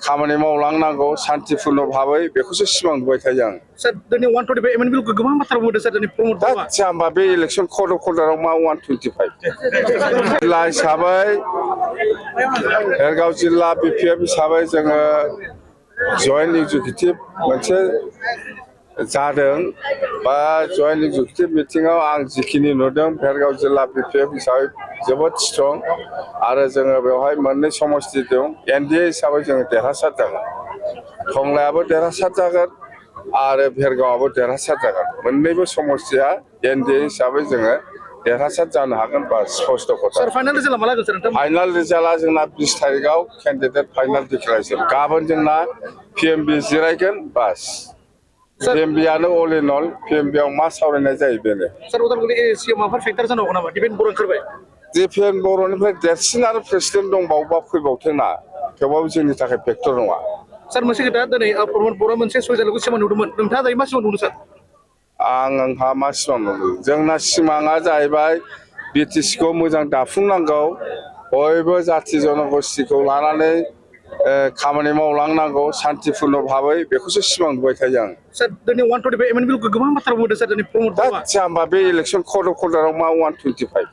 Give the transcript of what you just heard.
खामानि मावलांनांगौ सान्थिपुर्ण भाबै बेखौसो सिमां नुबाय थायो आं। Sir, दिनै 125 एमएनपि खौ गोबां बाथ्रा बुंदों सर दिनै प्रमद दा बर'आ। जाम्बा बे इलेक्सन कड अफ कन्डाक्टआव मा 125 जिल्ला हिसाबै भेरगाव जिल्ला बिपिएफ हिसाबै जोङो जयेन्ट एक्जिकिउटिभ मोनसे जादों बा जयेन्ट एक्जिकिउटिभ मिटिंआव आं जिखिनि नुदों भेरगाव जिल्ला बिपिएफ हिसाबै जोबोद स्ट्रं आरो जोङो बेवहाय मोननै समस्ति दं एनडिए हिसाबै जोङो देरहासार जागोन टंलायाबो देरहासार जागोन आरो भेरगावआबो देरहासार जागोन मोननैबो समस्तिया एनडिए हिसाबै जोङो देरहासार जानो हागोन बा स्पष्ट खोथा। Sir, final रिजाल्टआ माला जागोन सर? फाइनाल रिजाल्टआ जोंना 20 तारिखआव केन्डिडेट फाइनाल डिक्लारेसन गाबोन जोंना पिएमबि जिरायगोन बास पिएमबिआनो अल इन अल पिएमबिआव मा सावरायनाय जायो बेनो। Sir, उदालगुरि एसियाव माबाफोर फेक्टर जानो हागौ नामा? दिपेन बर' ओंखारबाय। दिपेन बर'निफ्राय देरसिन आरो प्रेसिडेन्ट दंबावोबा फैबावथोंना थेवबाबो जोंनि थाखाय फेक्टर नङा। Sir, मोनसे खोथा दिनै प्रमद बर'आ मोनसे सयजालुखौ सिमां नुदोंमोन। नोंथाङा दायो मा सिमां नुदों सर? आंहा मा सिमां नुदों जोंना सिमाङा जाहैबाय बिटिसिखौ मोजां दाफुंनांगौ बयबो जाथि जनगोष्ठीखौ लानानै खामानि मावलांनांगौ सान्थिपुर्ण भाबै बेखौसो सिमां नुबाय थायो आं। Sir, दिनै 125 एमएनपि खौ गोबां बाथ्रा बुंदों सर दिनै प्रमद दा बर'आ। जाम्बा बे इलेक्सन कड अफ कन्डाक्टआव मा 125